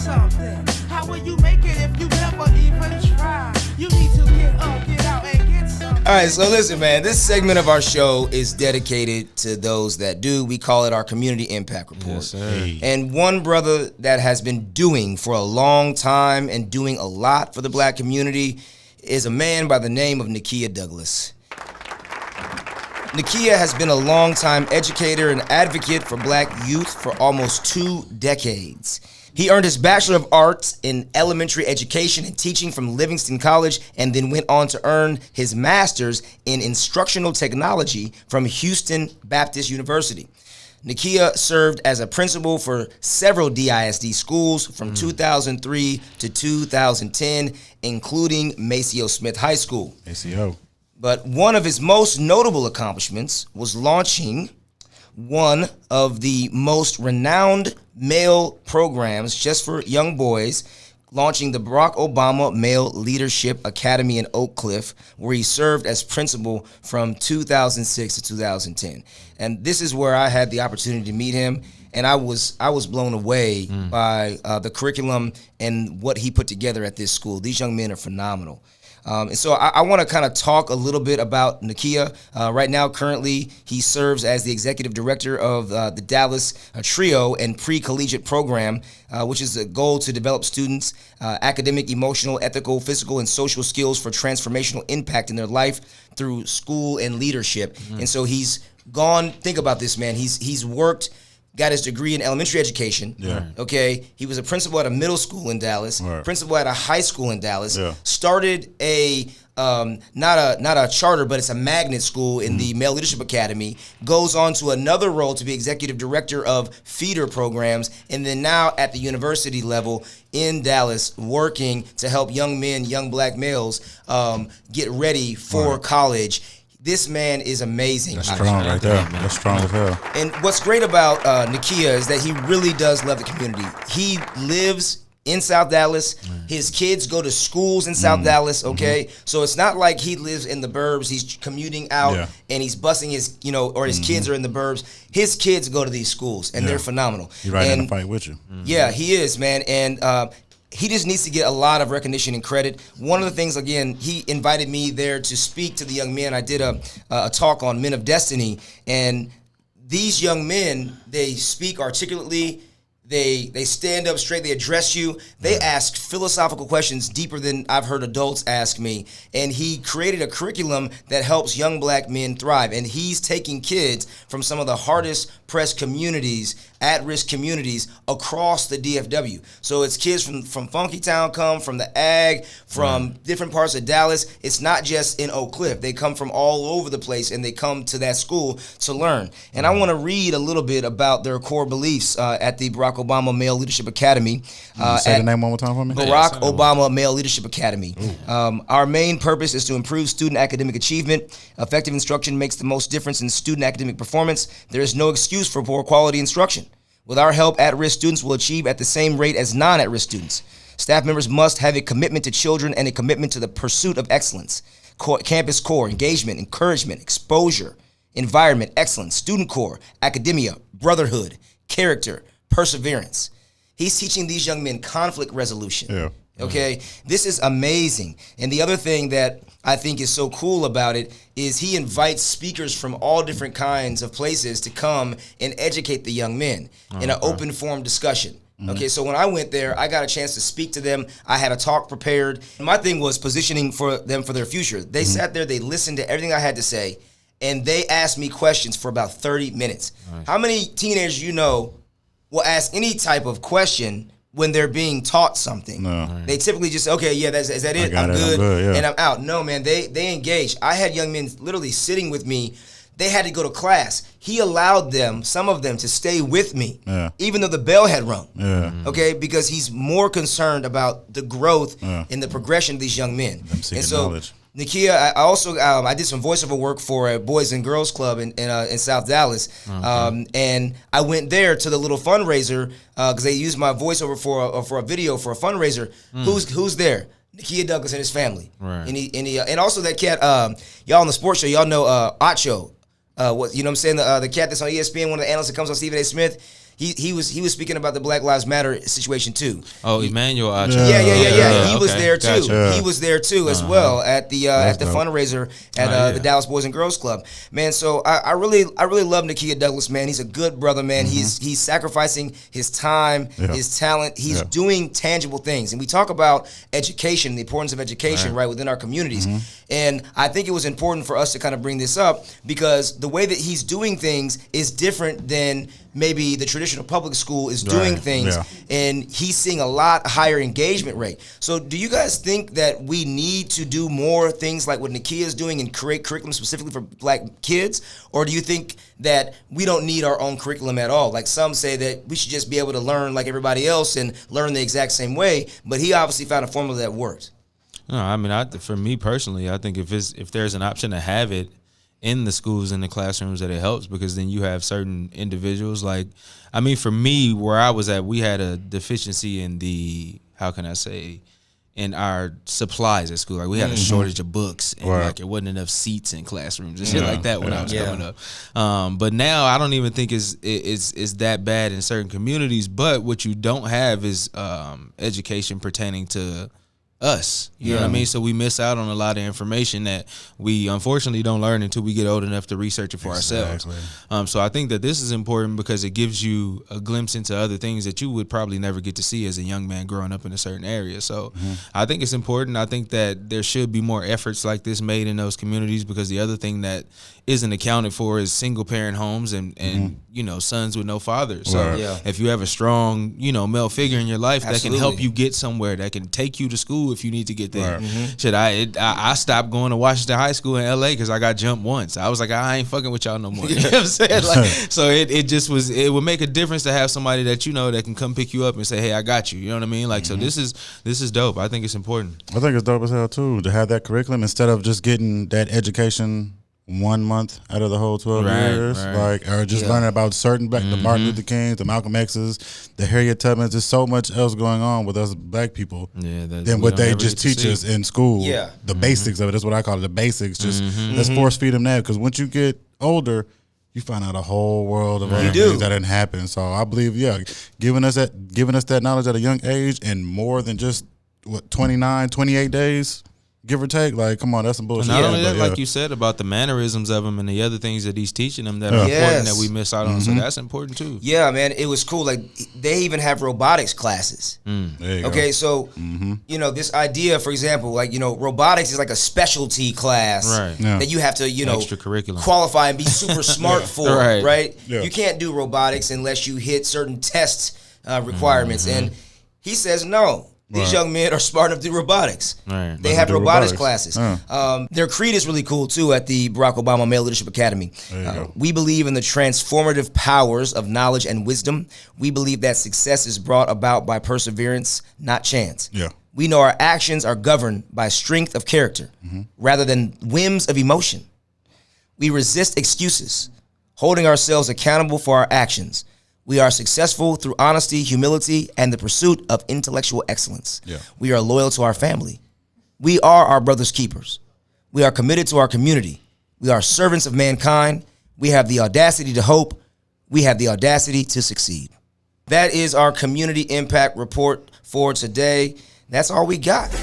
something. How will you make it if you never even try? You need to get up, get out, and get something. All right, so listen, man, this segment of our show is dedicated to those that do. We call it our Community Impact Report. Yes, sir. And one brother that has been doing for a long time and doing a lot for the black community is a man by the name of Nikia Douglas. Nakia has been a longtime educator and advocate for black youth for almost 2 decades. He earned his Bachelor of Arts in Elementary Education and Teaching from Livingston College and then went on to earn his Master's in Instructional Technology from Houston Baptist University. Nakia served as a principal for several DISD schools from 2003 to 2010, including Maceo Smith High School. ACO. But one of his most notable accomplishments was launching one of the most renowned male programs just for young boys, launching the Barack Obama Male Leadership Academy in Oak Cliff, where he served as principal from 2006 to 2010. And this is where I had the opportunity to meet him, and I was blown away by the curriculum and what he put together at this school. These young men are phenomenal. And so I want to kind of talk a little bit about Nakia. Right now, currently, he serves as the executive director of the Dallas Trio and Pre-Collegiate Program, which is a goal to develop students' academic, emotional, ethical, physical, and social skills for transformational impact in their life through school and leadership. And so he's gone, think about this, man. He's worked, got his degree in elementary education. Yeah. Okay. He was a principal at a middle school in Dallas, Right. principal at a high school in Dallas, Yeah. started a not a charter, but it's a magnet school in the Male Leadership Academy, goes on to another role to be executive director of feeder programs, and then now at the university level in Dallas working to help young men, young black males get ready for college. This man is amazing. That's strong right there. That's strong as hell. And what's great about Nakia is that he really does love the community. He lives in South Dallas. His kids go to schools in South Dallas, okay? So it's not like he lives in the burbs. He's commuting out and he's busing his, or his kids are in the burbs. His kids go to these schools, and they're phenomenal. He's right in the fight with you. Yeah, he is, man. And he just needs to get a lot of recognition and credit. One of the things, again, he invited me there to speak to the young men. I did a talk on Men of Destiny, and these young men, they speak articulately. They stand up straight. They address you. They ask philosophical questions deeper than I've heard adults ask me. And he created a curriculum that helps young black men thrive. And he's taking kids from some of the hardest pressed communities, at-risk communities across the DFW. So it's kids from Funky Town come, from the Ag, from different parts of Dallas. It's not just in Oak Cliff. They come from all over the place, and they come to that school to learn. And I want to read a little bit about their core beliefs at the Barack Obama Male Leadership Academy. Say the name one more time for me. Barack Obama Male Leadership Academy. Our main purpose is to improve student academic achievement. Effective instruction makes the most difference in student academic performance. There is no excuse for poor quality instruction. With our help, at-risk students will achieve at the same rate as non-at-risk students. Staff members must have a commitment to children and a commitment to the pursuit of excellence. Campus core, engagement, encouragement, exposure, environment, excellence, student core, academia, brotherhood, character, perseverance. He's teaching these young men conflict resolution. Yeah. Okay, this is amazing. And the other thing that I think is so cool about it is he invites speakers from all different kinds of places to come and educate the young men in an open forum discussion. Okay, so when I went there, I got a chance to speak to them. I had a talk prepared. My thing was positioning for them for their future. They sat there, they listened to everything I had to say, and they asked me questions for about 30 minutes. How many teenagers you know will ask any type of question when they're being taught something? They typically just, okay, yeah, is that it? I'm good, and I'm out. No, man, they engage. I had young men literally sitting with me. They had to go to class. He allowed them, some of them, to stay with me, even though the bell had rung. Okay, because he's more concerned about the growth and the progression of these young men. And so, knowledge. Nakia, I also I did some voiceover work for a Boys and Girls Club in South Dallas, and I went there to the little fundraiser because they used my voiceover for a video for a fundraiser. Who's there? Nikia Douglas and his family, and also that cat. Y'all on the sports show, y'all know Acho. You know what I'm saying? The cat that's on ESPN, one of the analysts that comes on Stephen A. Smith. he was speaking about the Black Lives Matter situation too. Oh, Emmanuel Acho. Yeah. He was Okay, there too. gotcha. He was there too as well at the dope. fundraiser at the Dallas Boys and Girls Club. Man, so I really love Nikia Douglas, man. He's a good brother, man. He's sacrificing his time, his talent. He's doing tangible things. And we talk about education, the importance of education, right, within our communities. And I think it was important for us to kind of bring this up because the way that he's doing things is different than maybe the traditional public school is doing things, and he's seeing a lot higher engagement rate. So do you guys think that we need to do more things like what Nakia is doing and create curriculum specifically for Black kids? Or do you think that we don't need our own curriculum at all? Like some say that we should just be able to learn like everybody else and learn the exact same way, but he obviously found a formula that worked. No, I mean, for me personally, I think if there's an option to have it in the schools and the classrooms, that it helps, because then you have certain individuals. Like, I mean, for me, where I was at, we had a deficiency in in our supplies at school. Like, we had a shortage of books, and like it wasn't enough seats in classrooms and shit like that when I was coming up. But now I don't even think it's that bad in certain communities. But what you don't have is education pertaining to us, you know what I mean? So we miss out on a lot of information that we unfortunately don't learn until we get old enough to research it for ourselves. So I think that this is important because it gives you a glimpse into other things that you would probably never get to see as a young man growing up in a certain area. So I think it's important. I think that there should be more efforts like this made in those communities, because the other thing that isn't accounted for is single parent homes and you know, sons with no fathers. So if you have a strong, you know, male figure in your life that can help you get somewhere, that can take you to school if you need to get there. Shit, I stopped going to Washington High School in LA because I got jumped once. I was like, I ain't fucking with y'all no more. You know what I'm saying? Like, so it would make a difference to have somebody that you know that can come pick you up and say, hey, I got you. You know what I mean? Like, so this is dope. I think it's important. I think it's dope as hell too to have that curriculum instead of just getting that education 1 month out of the whole 12 years, like, or just learning about certain the Martin Luther Kings, the Malcolm X's, the Harriet Tubmans. There's so much else going on with us Black people than what they just teach us in school. The basics of it. That's what I call it, the basics. Just let's force feed them that, because once you get older, you find out a whole world of other things that didn't happen. So I believe, giving us that knowledge at a young age and more than just 29, 28 days. Give or take, like, come on, that's some bullshit. Not only that, like you said about the mannerisms of him and the other things that he's teaching them that are important that we miss out on. So that's important too. Yeah, man, it was cool. Like, they even have robotics classes. Okay, so you know, this idea, for example, like, you know, robotics is like a specialty class that you have to, you know, qualify and be super smart for, right? You can't do robotics unless you hit certain test requirements, and he says no. These young men are smart enough to do robotics. They have robotics classes. Their creed is really cool, too, at the Barack Obama Male Leadership Academy. We believe in the transformative powers of knowledge and wisdom. We believe that success is brought about by perseverance, not chance. We know our actions are governed by strength of character rather than whims of emotion. We resist excuses, holding ourselves accountable for our actions. We are successful through honesty, humility, and the pursuit of intellectual excellence. We are loyal to our family. We are our brother's keepers. We are committed to our community. We are servants of mankind. We have the audacity to hope. We have the audacity to succeed. That is our community impact report for today. That's all we got.